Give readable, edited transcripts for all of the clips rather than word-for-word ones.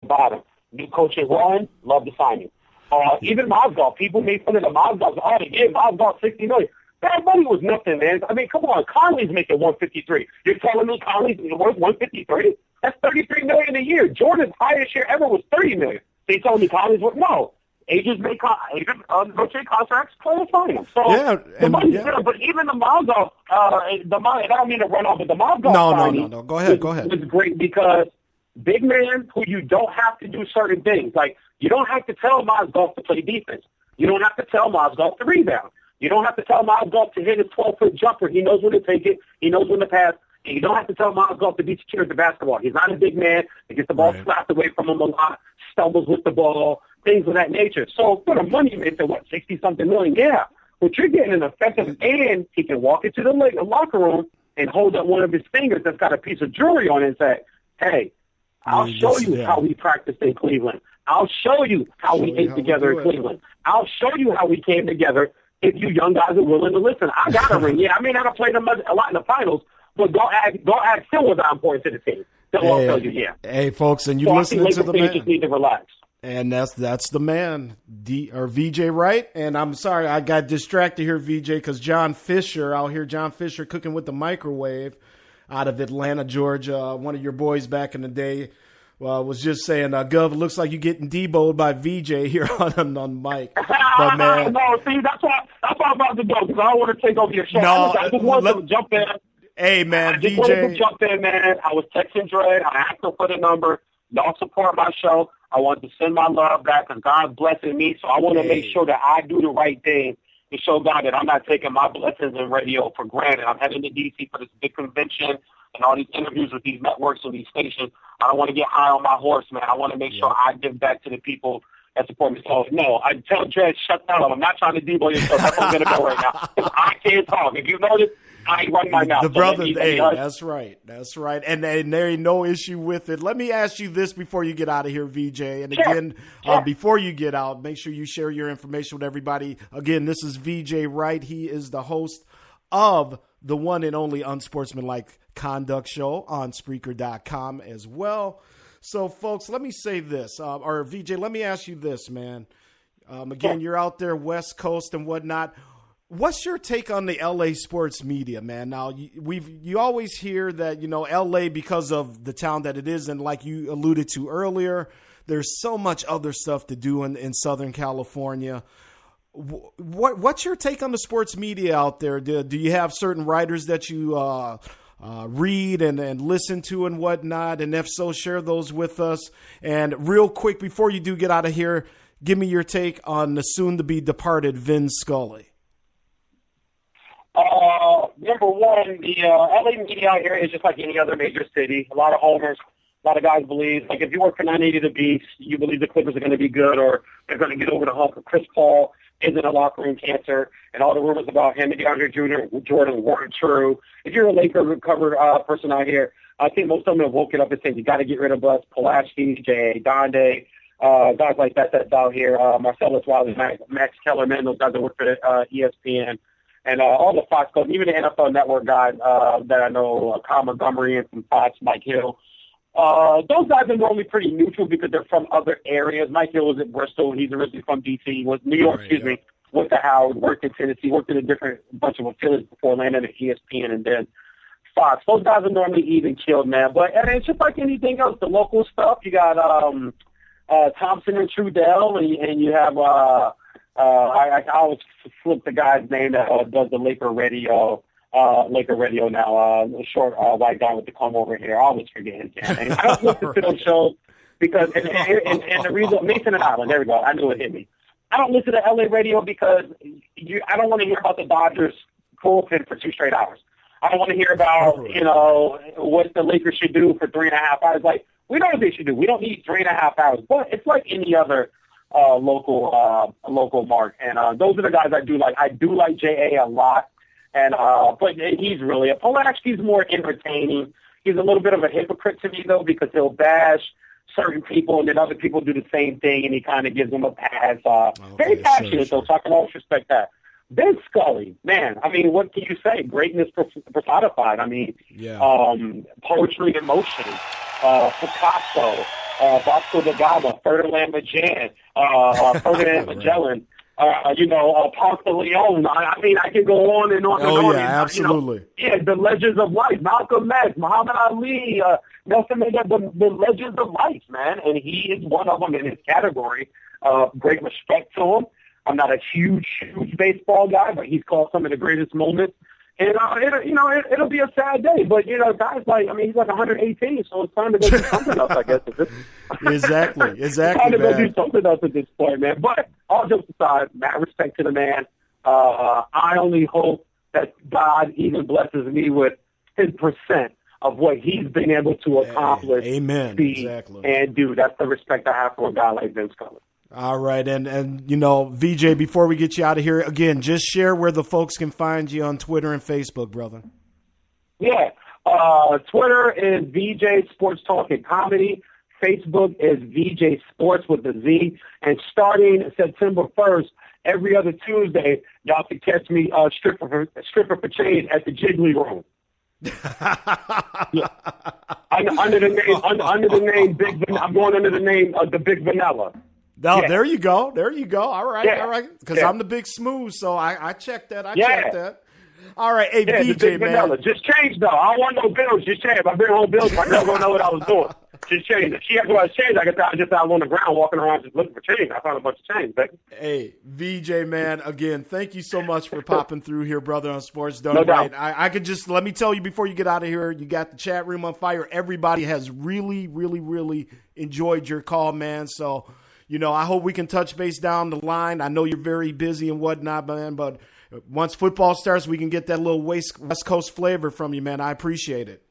bottom. New coach is Warren, love the signing. Even Mozgov, people made fun of the Mozgov. Oh, they gave Mozgov $60 million. That money was nothing, man. I mean, come on, Conley's making $153. You're telling me Conley's worth $153? That's $33 million a year. Jordan's highest year ever was $30 million. They told me Conley's worth no. Agents make negotiate contracts, players sign them. So the money's there, but even the Mozgov, I don't mean to run off, but the Mozgov No. Go ahead. Was great because big man who you don't have to do certain things. Like, you don't have to tell Mozgov to play defense. You don't have to tell Mozgov to rebound. You don't have to tell Mozgov to hit his 12-foot jumper. He knows when to take it. He knows when to pass. And you don't have to tell Mozgov to be secure at the basketball. He's not a big man. He gets the ball slapped away from him a lot, stumbles with the ball, things of that nature. So for the money, you said, 60-something million? Yeah. But you're getting an effective, and he can walk into the locker room and hold up one of his fingers that's got a piece of jewelry on it and say, hey, I'll show you how we practiced in Cleveland. I'll show you how we ate together in Cleveland. I'll show you how we came together if you young guys are willing to listen. I got a ring. Yeah, I may not have played a lot in the finals, but go ask Phil was on important to the team. They'll all tell you, yeah. Hey, folks, and you listening to the man. Just need to relax. And that's the man, VeeJay Wright. And I'm sorry, I got distracted here, VeeJay, because John Fisher, out here, John Fisher cooking with the microwave out of Atlanta, Georgia, one of your boys back in the day, was just saying, Gov, it looks like you're getting deboed by VeeJay here on mic. But, man. No, see, that's why I'm about to go, because I don't want to take over your show. No, I just wanted to jump in. Hey, man, I just wanted to jump in, man. I was texting Dre. I asked him for the number. Y'all support my show. I want to send my love back because God's blessing me. So I want to make sure that I do the right thing to show God that I'm not taking my blessings in radio for granted. I'm heading to D.C. for this big convention and all these interviews with these networks and these stations. I don't want to get high on my horse, man. I want to make sure I give back to the people that support me. So, no, I tell Dre, shut down. I'm not trying to debo you, so that's where I'm going to go right now. Because I can't talk. If you notice, I run my mouth. The brother, that's right. That's right. And there ain't no issue with it. Let me ask you this before you get out of here, VeeJay. And again, before you get out, make sure you share your information with everybody. Again, this is VeeJay Wright. He is the host of the one and only Unsportsmanlike Conduct show on Spreaker.com as well. So, folks, let me say this, or VeeJay, let me ask you this, man. Again, you're out there West Coast and whatnot. What's your take on the LA sports media, man? Now, you always hear that, LA, because of the town that it is, and like you alluded to earlier, there's so much other stuff to do in Southern California. What's your take on the sports media out there? Do you have certain writers that you read and listen to and whatnot? And if so, share those with us. And real quick, before you do get out of here, give me your take on the soon-to-be departed Vin Scully. Number one, the LA media out here is just like any other major city. A lot of homers, a lot of guys believe, like if you work for 980 The Beast, you believe the Clippers are going to be good or they're going to get over the hump. Chris Paul isn't a locker room cancer, and all the rumors about him and DeAndre Jordan weren't true. If you're a Laker covered person out here, I think most of them have woken up and said you got to get rid of us. Pulaski, Jay, Donde, guys like that's out here. Marcellus Wiley, Max Kellerman, those guys that work for ESPN. And all the Fox coaches, even the NFL Network guys that I know, Kyle Montgomery and from Fox, Mike Hill. Those guys are normally pretty neutral because they're from other areas. Mike Hill was at Bristol. He's originally from D.C., was New York, went to Howard, worked in Tennessee, worked in a different bunch of affiliates before landing at ESPN and then Fox. Those guys are normally even killed, man. But it's just like anything else. The local stuff, you got Thompson and Trudell, and you have I always flip the guy's name that does the Laker radio now, the short white guy with the comb over here. I always forget his name. I don't listen to those shows because, and the reason, Mason and Island, there we go, I knew it hit me. I don't listen to LA radio because I don't want to hear about the Dodgers bullpen for 2 straight hours. I don't want to hear about, what the Lakers should do for 3.5 hours. Like, we know what they should do. We don't need 3.5 hours, but it's like any other local mark. And those are the guys I do like. I do like J.A. a lot. And but he's really Pulaski's more entertaining. He's a little bit of a hypocrite to me though because he'll bash certain people and then other people do the same thing and he kind of gives them a pass. Very passionate though, so I can always respect that. Vin Scully, man, I mean, what can you say? Greatness personified. I mean, poetry in motion, Picasso, Bosco da Gama, Ferdinand Magellan, Ferdinand Magellan, Ponce de Leon. I mean, I can go on and on and on. Oh, yeah, absolutely. The legends of life, Malcolm X, Muhammad Ali, Nelson Mandela, the legends of life, man. And he is one of them in his category. Great respect to him. I'm not a huge baseball guy, but he's called some of the greatest moments. And, it'll be a sad day. But, guys he's like 118, so it's time to go do something else, I guess. Exactly, It's time to go do something else at this point, man. But all jokes aside, mad respect to the man. I only hope that God even blesses me with 10% of what he's been able to accomplish. Amen. Exactly. And do. That's the respect I have for a guy like Vince Cullen. All right, and VeeJay, before we get you out of here, again, just share where the folks can find you on Twitter and Facebook, brother. Yeah, Twitter is VeeJay Sports Talk and Comedy. Facebook is VeeJay Sports with a Z. And starting September 1st, every other Tuesday, y'all can catch me stripper for change at the Jiggly Room. Yeah. Under the name Big Vanilla. I'm going under the name of the Big Vanilla. No, There you go. All right. Because I'm the Big Smooth, so I checked that. I checked that. All right, hey, VeeJay, man. Vanilla. Just change, though. I don't want no bills. Just change. If I bring home bills, I never going to know what I was doing. Just change. If she had to change, I could just out on the ground walking around just looking for change. I found a bunch of change, baby. Hey, VeeJay, man, again, thank you so much for popping through here, brother, on Sports Done No Right. doubt. I could just, let me tell you before you get out of here, you got the chat room on fire. Everybody has really, really, really enjoyed your call, man. So, I hope we can touch base down the line. I know you're very busy and whatnot, man, but once football starts, we can get that little West Coast flavor from you, man. I appreciate it.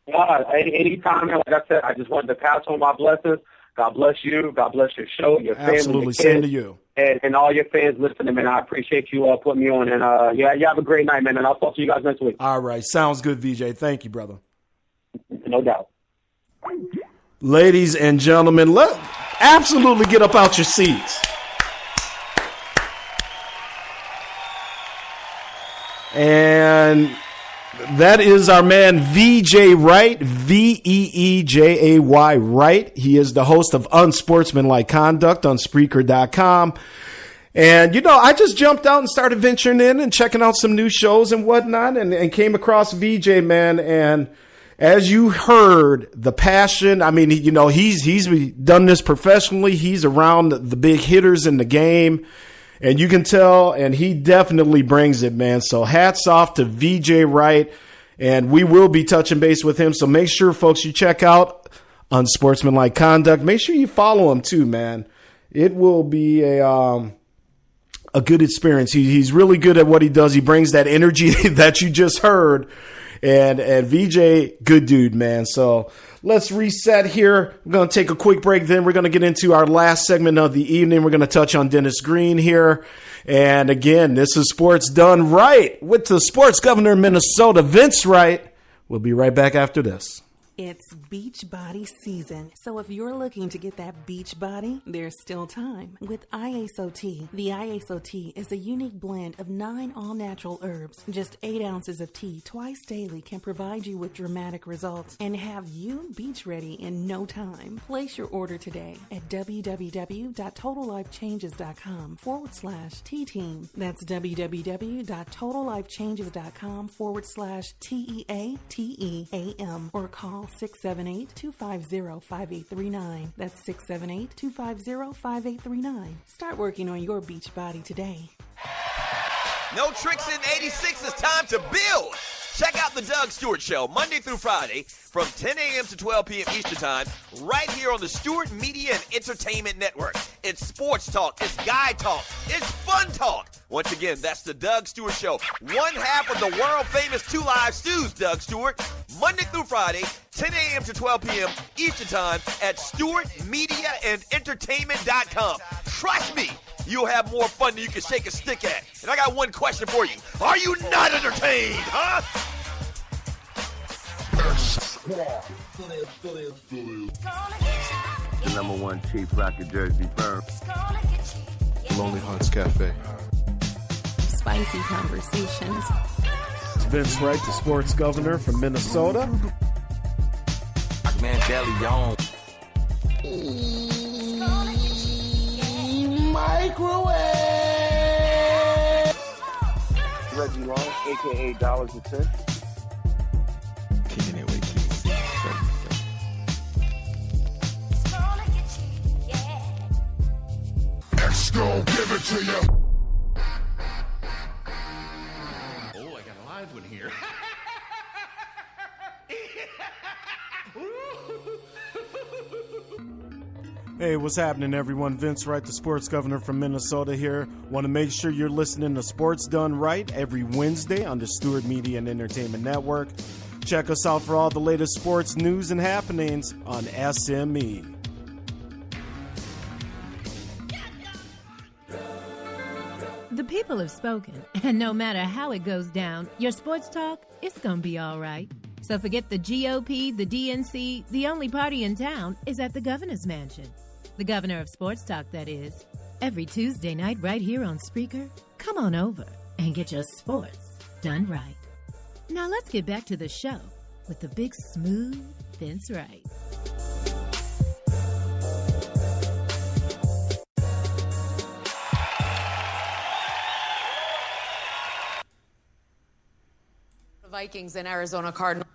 Anytime, man. Like I said, I just wanted to pass on my blessings. God bless you. God bless your show, your family, Absolutely. your kids, Same to you. And all your fans listening, man. I appreciate you putting me on. And, you have a great night, man. And I'll talk to you guys next week. All right. Sounds good, VeeJay. Thank you, brother. No doubt. Ladies and gentlemen, absolutely get up out your seats. And that is our man VeeJay Wright, VeeJay Wright. He is the host of Unsportsmanlike Conduct on Spreaker.com. And, I just jumped out and started venturing in and checking out some new shows and whatnot and came across VeeJay, man. And as you heard, the passion, I mean, he's done this professionally. He's around the big hitters in the game. And you can tell, and he definitely brings it, man. So hats off to VeeJay Wright, and we will be touching base with him. So make sure, folks, you check out Unsportsmanlike Conduct. Make sure you follow him too, man. It will be a good experience. He's really good at what he does. He brings that energy that you just heard. And VeeJay, good dude, man. So let's reset here. We're going to take a quick break. Then we're going to get into our last segment of the evening. We're going to touch on Dennis Green here. And again, this is Sports Done Right with the sports governor of Minnesota, Vince Wright. We'll be right back after this. It's beach body season, so if you're looking to get that beach body, there's still time. With IASO the IASO is a unique blend of 9 all-natural herbs. Just 8 ounces of tea twice daily can provide you with dramatic results and have you beach ready in no time. Place your order today at www.totallifechanges.com/T-Team. That's www.totallifechanges.com/TEATEAM or call 678-250-5839. That's 678-250-5839. Start working on your beach body today. No tricks in 86. It's time to build. Check out the Doug Stewart Show Monday through Friday from 10 a.m. to 12 p.m. Eastern Time right here on the Stewart Media and Entertainment Network. It's sports talk. It's guy talk. It's fun talk. Once again, that's the Doug Stewart Show. One half of the world-famous 2 Live Stews, Doug Stewart, Monday through Friday, 10 a.m. to 12 p.m. Eastern Time at StewartMediaAndEntertainment.com. Trust me, you'll have more fun than you can shake a stick at. And I got one question for you. Are you not entertained, huh? The #1 Cheif Rocket Jersey firm. Lonely Hearts Cafe. Spicy conversations. It's Vince Wright, the sports governor from Minnesota. Microwave. Reggie Long, a.k.a. Dollars and Cents. Kicking it way too soon. Give it to you. Oh, I got a live one here. Hey, what's happening, everyone? Vince Wright, the sports governor from Minnesota here. Want to make sure you're listening to Sports Done Right every Wednesday on the Stewart Media and Entertainment Network. Check us out for all the latest sports news and happenings on SME. The people have spoken, and no matter how it goes down, your sports talk, it's gonna be all right. So forget the GOP, the DNC, the only party in town is at the governor's mansion. The governor of sports talk, that is. Every Tuesday night right here on Spreaker, come on over and get your sports done right. Now let's get back to the show with the big smooth Vince Wright. Vikings and Arizona Cardinals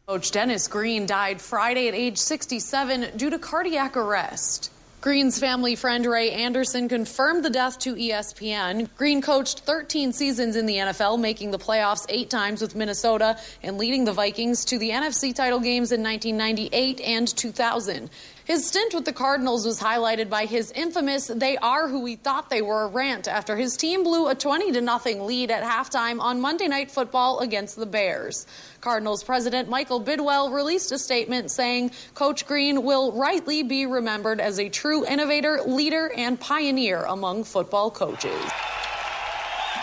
coach Dennis Green died Friday at age 67 due to cardiac arrest. Green's family friend Ray Anderson confirmed the death to ESPN. Green coached 13 seasons in the NFL, making the playoffs 8 times with Minnesota and leading the Vikings to the NFC title games in 1998 and 2000. His stint with the Cardinals was highlighted by his infamous "they are who we thought they were" rant after his team blew a 20-0 lead at halftime on Monday Night Football against the Bears. Cardinals president Michael Bidwell released a statement saying Coach Green will rightly be remembered as a true innovator, leader, and pioneer among football coaches.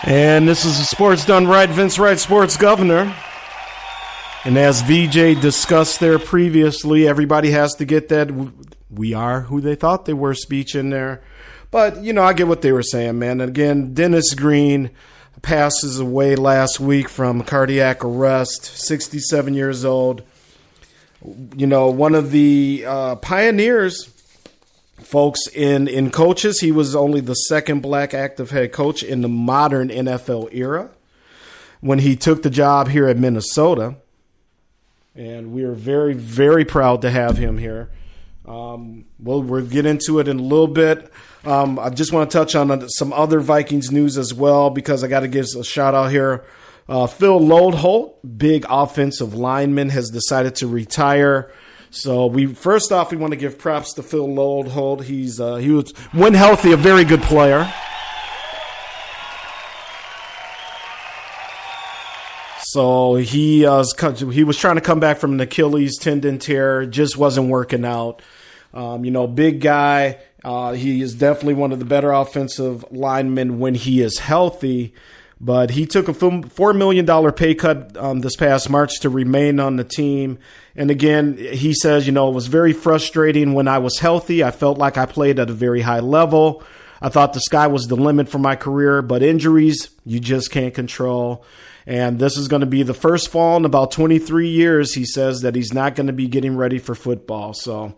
And this is the Sports Done Right, Vince Wright, sports governor. And as VeeJay discussed there previously, everybody has to get that "we are who they thought they were" speech in there. But, I get what they were saying, man. And again, Dennis Green passes away last week from cardiac arrest, 67 years old. One of the pioneers, folks, in coaches. He was only the second black active head coach in the modern NFL era when he took the job here at Minnesota. And we are very, very proud to have him here. We'll get into it in a little bit. I just want to touch on some other Vikings news as well, because I got to give a shout out here. Phil Lodeholt, big offensive lineman, has decided to retire. So we want to give props to Phil Lodeholt. He was, when healthy, a very good player. So he was trying to come back from an Achilles tendon tear, just wasn't working out. Big guy. He is definitely one of the better offensive linemen when he is healthy. But he took a $4 million pay cut this past March to remain on the team. And again, he says, it was very frustrating when I was healthy. I felt like I played at a very high level. I thought the sky was the limit for my career, but injuries, you just can't control. And this is going to be the first fall in about 23 years, he says, that he's not going to be getting ready for football. So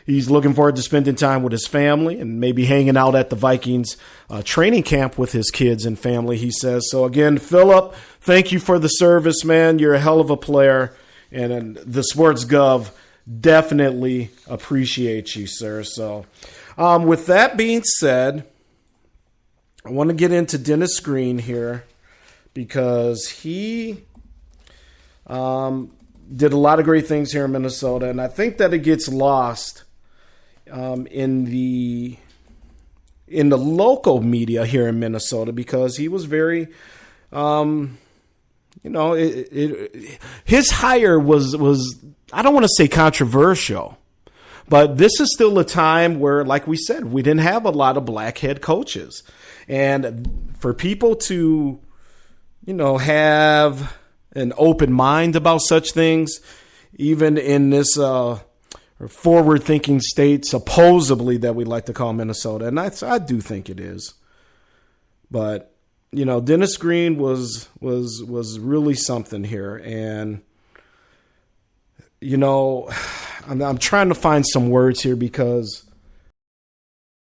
he's looking forward to spending time with his family and maybe hanging out at the Vikings training camp with his kids and family, he says. So again, Philip, thank you for the service, man. You're a hell of a player. And the Sports Gov definitely appreciates you, sir. So with that being said, I want to get into Dennis Green here, because he did a lot of great things here in Minnesota, and I think that it gets lost in the local media here in Minnesota, because he was very, his hire was I don't want to say controversial, but this is still a time where, like we said, we didn't have a lot of black head coaches, and for people to have an open mind about such things, even in this forward-thinking state, supposedly, that we like to call Minnesota. And I do think it is. But, Dennis Green was really something here. And, I'm trying to find some words here because